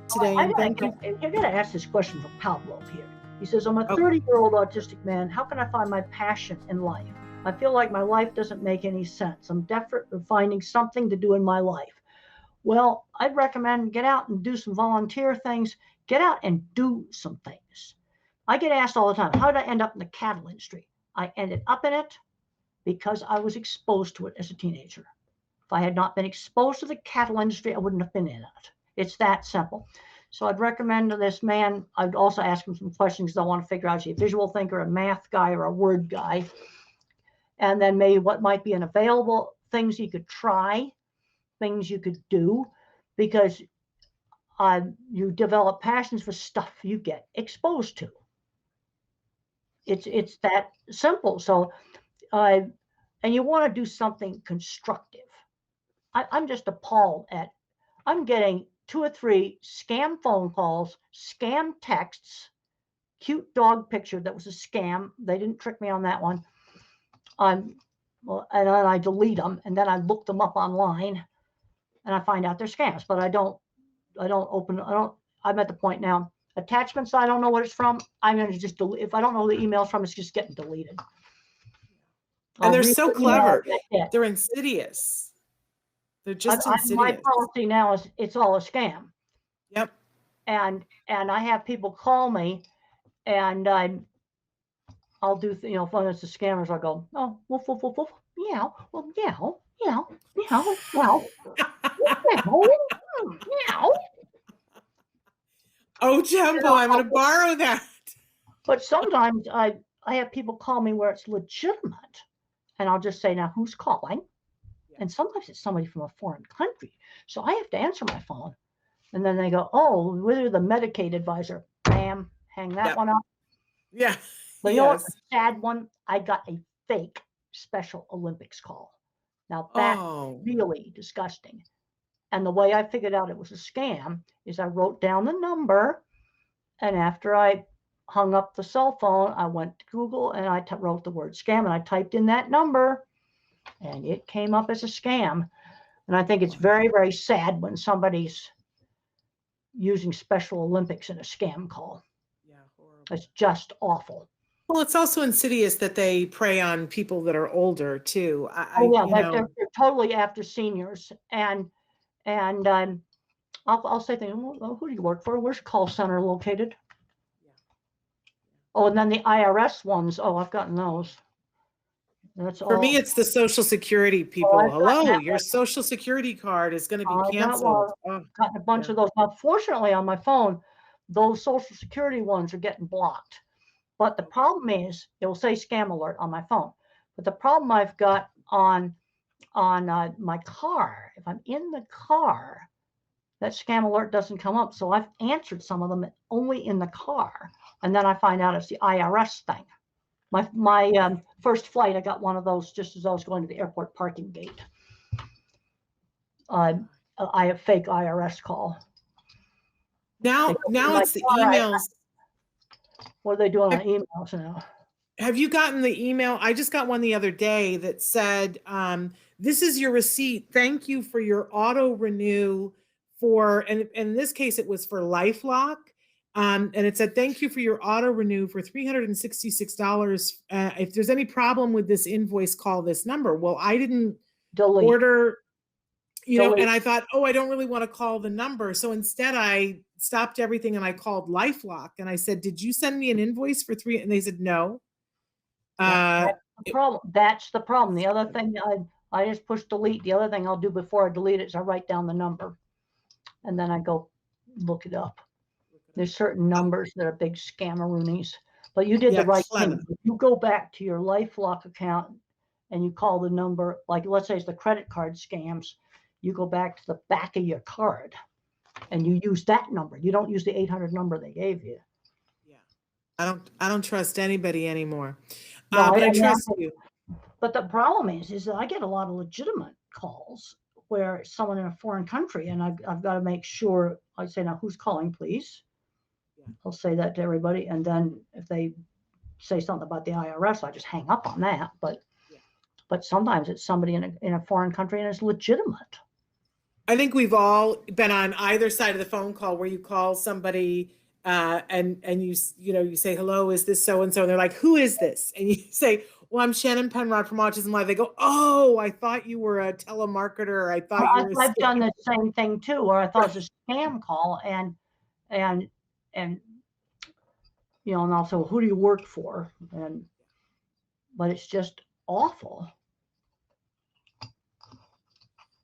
today, and thank you. You're going to ask this question from Pablo here. He says, I'm a Okay. 30-year-old autistic man. How can I find my passion in life? I feel like my life doesn't make any sense. I'm desperate for finding something to do in my life. Well, I'd recommend get out and do some volunteer things. Get out and do some things. I get asked all the time, how did I end up in the cattle industry? I ended up in it because I was exposed to it as a teenager. If I had not been exposed to the cattle industry, I wouldn't have been in it. It's that simple. So I'd recommend to this man, I'd also ask him some questions because I want to figure out, is he a visual thinker, a math guy, or a word guy? And then maybe what might be an available things you could try, things you could do, because you develop passions for stuff you get exposed to. It's that simple. So, and you want to do something constructive. I'm just appalled at, I'm getting 2 or 3 scam phone calls, scam texts, cute dog picture that was a scam. They didn't trick me on that one. Well, and then I delete them, and then I look them up online, and I find out they're scams. But I don't open. I'm at the point now. Attachments, I don't know what it's from. I'm going to just delete. If I don't know who the email's from, it's just getting deleted. And they're so clever. They're insidious. They're just insidious. My policy now is it's all a scam. Yep. And I have people call me, and I'll do, when it's the scammers, I'll go, oh, woof, woof, woof, woof, meow, well, meow, meow, meow, meow, meow. Oh, Jumbo, I'm going to borrow that. But sometimes I have people call me where it's legitimate, and I'll just say, now, who's calling? And sometimes it's somebody from a foreign country. So I have to answer my phone. And then they go, oh, we're the Medicaid advisor. Bam, hang that one up. Yeah. But you know what's a sad one? I got a fake Special Olympics call. Now, that's really disgusting. And the way I figured out it was a scam is I wrote down the number, and after I hung up the cell phone, I went to Google and I wrote the word scam, and I typed in that number, and it came up as a scam. And I think it's very, very sad when somebody's using Special Olympics in a scam call. Yeah, horrible. It's just awful. Well, it's also insidious that they prey on people that are older too. They're totally after seniors, and I'll say things. Well, who do you work for? Where's your call center located? Yeah. Oh, and then the IRS ones. Oh, I've gotten those. That's for me, it's the Social Security people. Hello, your Social Security card is going to be canceled. I've gotten a bunch of those. Now, fortunately, on my phone, those Social Security ones are getting blocked. But the problem is, it will say scam alert on my phone. But the problem I've got on my car, if I'm in the car, that scam alert doesn't come up. So I've answered some of them only in the car, and then I find out it's the IRS thing. My first flight, I got one of those just as I was going to the airport parking gate. I have fake IRS call. Now it's the emails. What are they doing on emails now? Have you gotten the email? I just got one the other day that said, this is your receipt. Thank you for your auto renew and in this case, it was for LifeLock. And it said, thank you for your auto renew for $366. If there's any problem with this invoice, call this number. Well, I didn't order, and I thought, I don't really want to call the number. So instead I stopped everything and I called LifeLock and I said, did you send me an invoice for $3? And they said, no. That's the problem. That's the problem. The other thing, I just push delete. The other thing I'll do before I delete it is I write down the number, and then I go look it up. There's certain numbers that are big scammeroonies, but you did the right thing. If you go back to your LifeLock account and you call the number, like let's say it's the credit card scams, you go back to the back of your card and you use that number. You don't use the 800 number they gave you. Yeah, I don't trust anybody anymore. No, but I trust you. But the problem is that I get a lot of legitimate calls where it's someone in a foreign country, and I've got to make sure I say, now who's calling, please? I'll say that to everybody, and then if they say something about the IRS, I just hang up on that. But sometimes it's somebody in a foreign country and it's legitimate. I think we've all been on either side of the phone call where you call somebody and you say, hello, is this so and so? And they're like, who is this? And you say, well, I'm Shannon Penrod from Autism Live. They go, oh, I thought you were a telemarketer. I thought you were a I've done scam. the same thing too, where I thought it was a scam call, and and and also who do you work for, but it's just awful.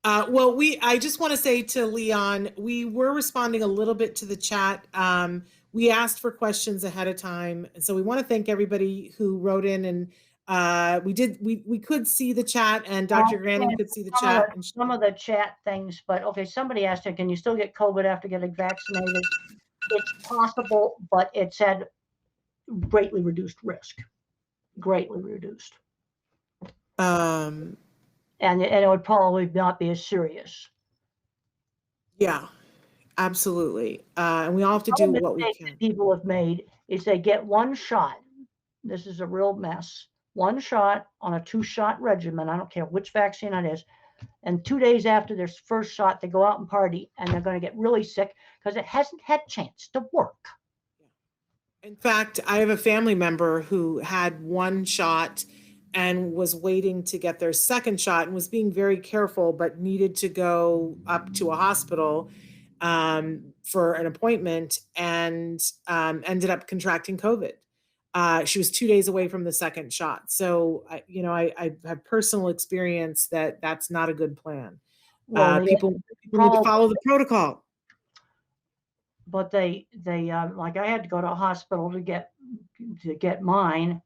Well, I just want to say to Leon, we were responding a little bit to the chat. We asked for questions ahead of time, and so we want to thank everybody who wrote in, and we could see the chat, and Dr. Grandin could see the chat. Some of the chat things, but okay, somebody asked her, can you still get COVID after getting vaccinated? It's possible, but it said greatly reduced risk, greatly reduced. And it would probably not be as serious. Yeah, absolutely. And we all have to do what we can. People have made is they get one shot. This is a real mess. One shot on a 2-shot regimen. I don't care which vaccine it is. And 2 days after their first shot, they go out and party, and they're going to get really sick because it hasn't had a chance to work. In fact, I have a family member who had one shot and was waiting to get their second shot and was being very careful, but needed to go up to a hospital for an appointment and ended up contracting COVID. She was 2 days away from the second shot. So, I have personal experience that that's not a good plan. Well, people need to follow the protocol. But they like I had to go to a hospital to get mine,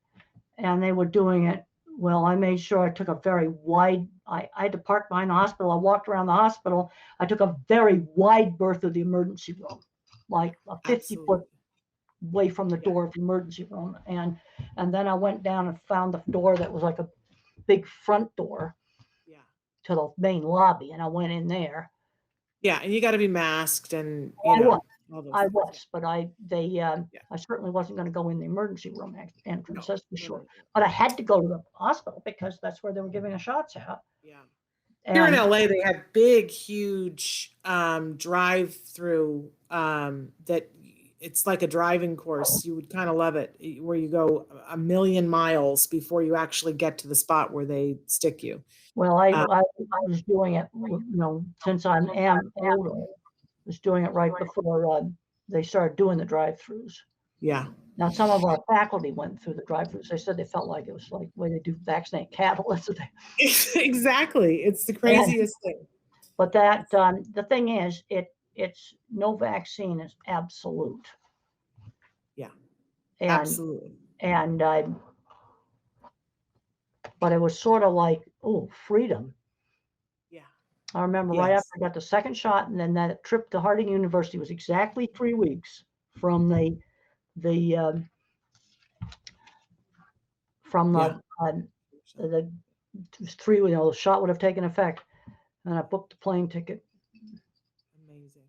and they were doing it. Well, I made sure I took a very wide, I had to park behind the hospital. I walked around the hospital. I took a very wide berth of the emergency room, like a 50-foot away from the door of the emergency room. And then I went down and found the door that was like a big front door to the main lobby. And I went in there. Yeah. And you got to be masked and, I was, but I certainly wasn't going to go in the emergency room entrance, that's for sure. But I had to go to the hospital because that's where they were giving the shots out. Yeah. Here in LA, they have big, huge drive-through that it's like a driving course. You would kind of love it, where you go a million miles before you actually get to the spot where they stick you. Well, I was doing it, since I am older. Was doing it right before they started doing the drive-throughs. Yeah. Now, some of our faculty went through the drive-throughs. They said they felt like it was like the way they do vaccinate cattle. Exactly. It's the craziest thing. But that the thing is, it's no vaccine is absolute. Yeah. Absolutely. And but it was sort of like, oh, freedom. I remember right after I got the second shot, and then that trip to Harding University was exactly 3 weeks from the shot would have taken effect, and I booked the plane ticket. Amazing.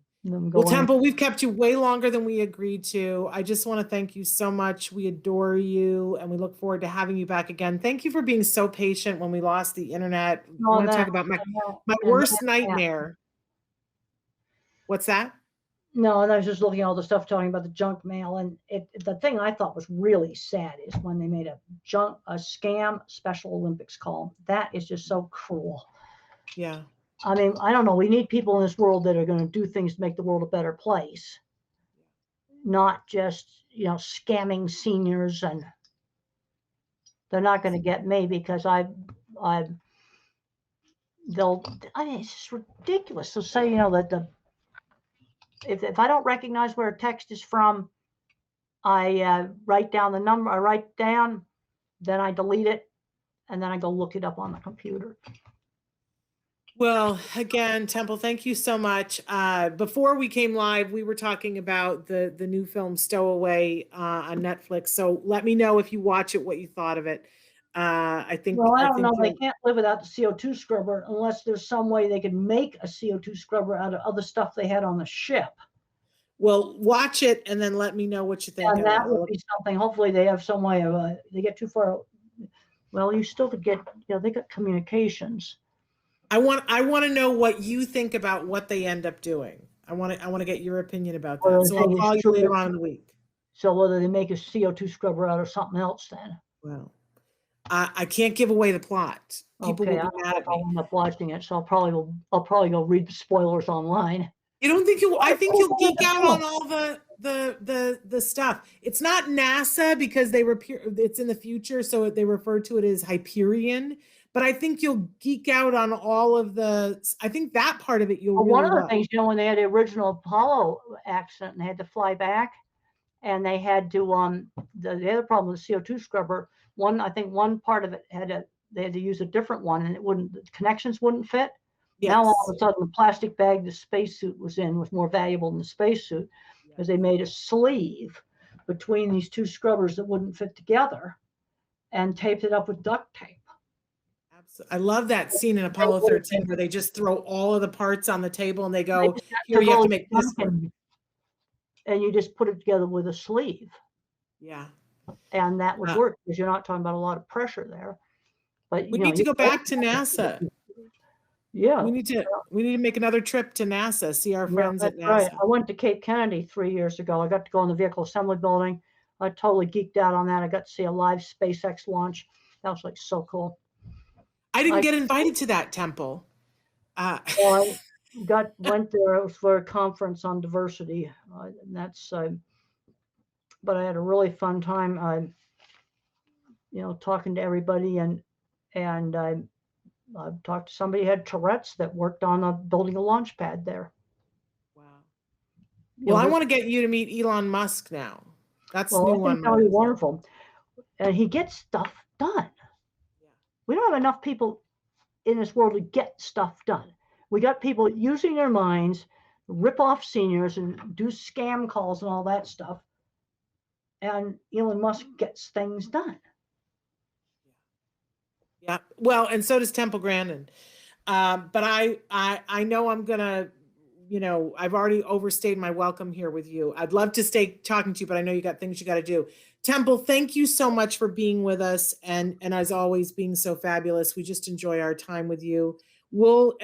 Well, Temple, we've kept you way longer than we agreed to. I just want to thank you so much. We adore you, and we look forward to having you back again. Thank you for being so patient when we lost the internet. I want to talk about my worst nightmare. What's that? No, and I was just looking at all the stuff talking about the junk mail, and the thing I thought was really sad is when they made a scam Special Olympics call. That is just so cruel. Yeah. I mean, I don't know. We need people in this world that are going to do things to make the world a better place, not just, scamming seniors. And they're not going to get me because I mean, it's just ridiculous. So say, that if I don't recognize where a text is from, I write down the number, then I delete it, and then I go look it up on the computer. Well, again, Temple, thank you so much. Before we came live, we were talking about the new film Stowaway on Netflix. So let me know if you watch it, what you thought of it. I think. Well, I don't know. They can't live without the CO2 scrubber unless there's some way they could make a CO2 scrubber out of other stuff they had on the ship. Well, watch it and then let me know what you think. And that would be something. Hopefully, they have some way of. They get too far. Well, you still could get. They got communications. I want to know what you think about what they end up doing. I want to get your opinion about that. Whether So they I'll make call you a later on in the week. so whether they make a CO2 scrubber out of something else then. Well, I can't give away the plot. People Okay, will I be don't mad know at if I'll me. end up watching it, so I'll probably go read the spoilers online. You don't think I think you'll geek out on Cool. all the stuff. It's not NASA because it's in the future, so they refer to it as Hyperion. But I think you'll geek out on all of I think that part of it you'll Well, one really of the love. things, when they had the original Apollo accident and they had to fly back, and they had to the other problem with the CO2 scrubber, I think one part of it they had to use a different one, and the connections wouldn't fit. Now all Yes. of a sudden the plastic bag the spacesuit was in was more valuable than the spacesuit because Yes. they made a sleeve between these two scrubbers that wouldn't fit together and taped it up with duct tape. Absolutely. I love that scene in They Apollo would have 13 been, where they just throw all of the parts on the table and they they go, just here, took you have all to the make this junk work. and you just put it together with a sleeve, Yeah. and that would Uh, work because you're not talking about a lot of pressure there. But we need to go back to NASA. yeah, We need to make another trip to NASA, see our yeah, friends that's at right. NASA. I went to Cape Kennedy 3 years ago. I got to go in the vehicle assembly building. I totally geeked out on that. I got to see a live SpaceX launch. That was like so cool. I didn't I get invited to that temple. Uh, well, I went there for a conference on diversity, and that's. But I had a really fun time. Talking to everybody, and I've talked to somebody who had Tourette's that worked on building a launch pad there. wow. You Well, know, I this, want to get you to meet Elon Musk now. That's well, I new think on my that would be list. wonderful. And he gets stuff done. Yeah. We don't have enough people in this world to get stuff done. We got people using their minds, rip off seniors and do scam calls and all that stuff. And Elon Musk gets things done. Yeah. Well, and so does Temple Grandin. But I know I'm gonna, I've already overstayed my welcome here with you. I'd love to stay talking to you, but I know you got things you got to do. Temple, thank you so much for being with us, and as always, being so fabulous. We just enjoy our time with you. We'll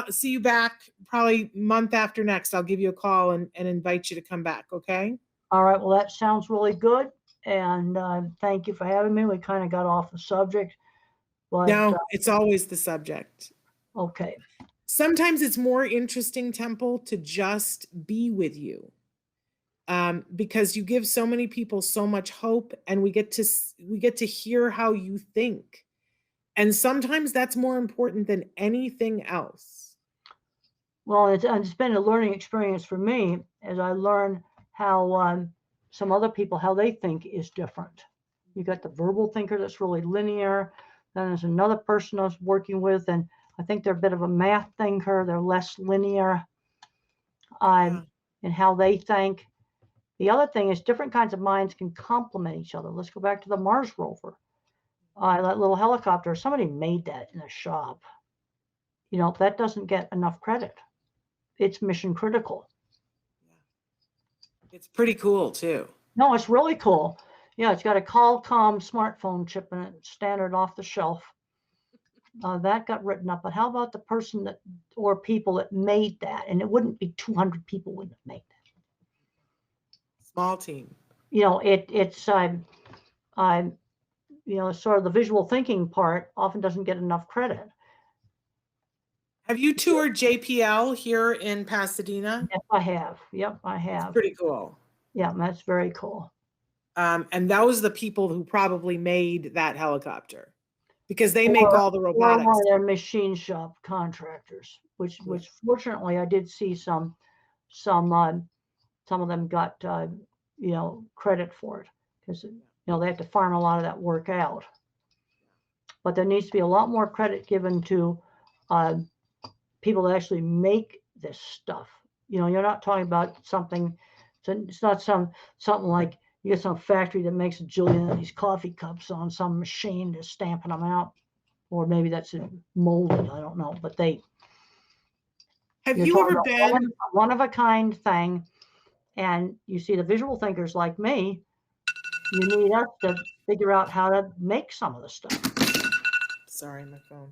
see you back probably month after next. I'll give you a call and invite you to come back. Okay. All right. Well, that sounds really good. And thank you for having me. We kind of got off the subject, but No, it's always the subject. okay. Sometimes it's more interesting, Temple, to just be with you, because you give so many people so much hope, and we get to hear how you think, and sometimes that's more important than anything else. Well, it's been a learning experience for me as I learn how some other people, how they think is different. You got the verbal thinker that's really linear. Then there's another person I was working with, and I think they're a bit of a math thinker. They're less linear Yeah. in how they think. The other thing is different kinds of minds can complement each other. Let's go back to the Mars rover. That little helicopter, somebody made that in a shop. That doesn't get enough credit. It's mission critical. Yeah. It's pretty cool too. No, it's really cool. Yeah, it's got a Qualcomm smartphone chip in it, standard off the shelf. That got written up. But how about the person or people that made that? And it wouldn't be 200 people wouldn't have made that. Small team. It's sort of the visual thinking part often doesn't get enough credit. Have you toured JPL here in Pasadena? Yes, I have. Yep, I It's have. pretty cool. Yeah, that's very cool. And that was the people who probably made that helicopter, because they make Or all the one robotics. of their machine shop contractors, which fortunately I did see some of them got credit for it because they have to farm a lot of that work out. But there needs to be a lot more credit given to people that actually make this stuff. You're not talking about something. It's not something like you get some factory that makes a jillion of these coffee cups on some machine just stamping them out, or maybe that's molded. I don't know, but Have you're you talking ever about been? one of a kind thing. And you see the visual thinkers like me, you need us to figure out how to make some of the stuff. Sorry, my phone.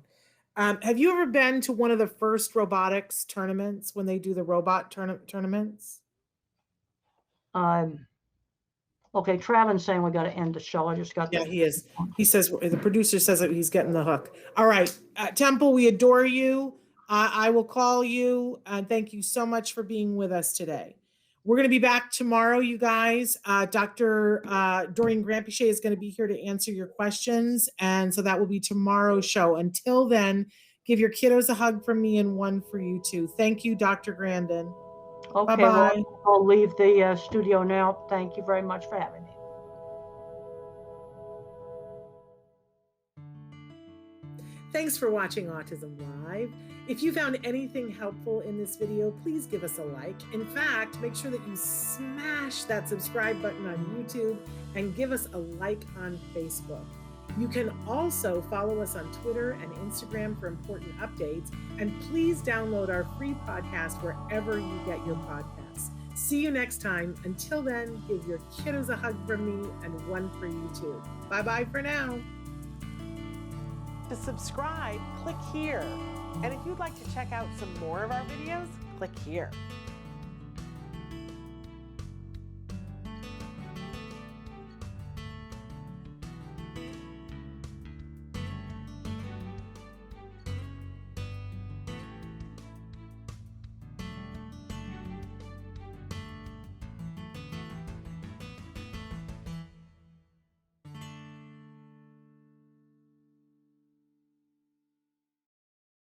Have you ever been to one of the first robotics tournaments when they do the robot tournaments? Um, okay, Travin's saying we got to end the show. I just got Yeah, the. he is. He says the producer says that he's getting the hook. All right, Temple, we adore you. I will call you. Thank you so much for being with us today. We're going to be back tomorrow, you guys. Dr. Doreen Grandpichet is going to be here to answer your questions, and so that will be tomorrow's show. Until then, give your kiddos a hug from me and one for you too. Thank you, Dr. Grandin. Okay, Bye-bye. well, I'll leave the studio now. Thank you very much for having me. Thanks for watching Autism Live. If you found anything helpful in this video, please give us a like. In fact, make sure that you smash that subscribe button on YouTube and give us a like on Facebook. You can also follow us on Twitter and Instagram for important updates. And please download our free podcast wherever you get your podcasts. See you next time. Until then, give your kiddos a hug from me and one for you too. Bye-bye for now. To subscribe, click here. And if you'd like to check out some more of our videos, click here.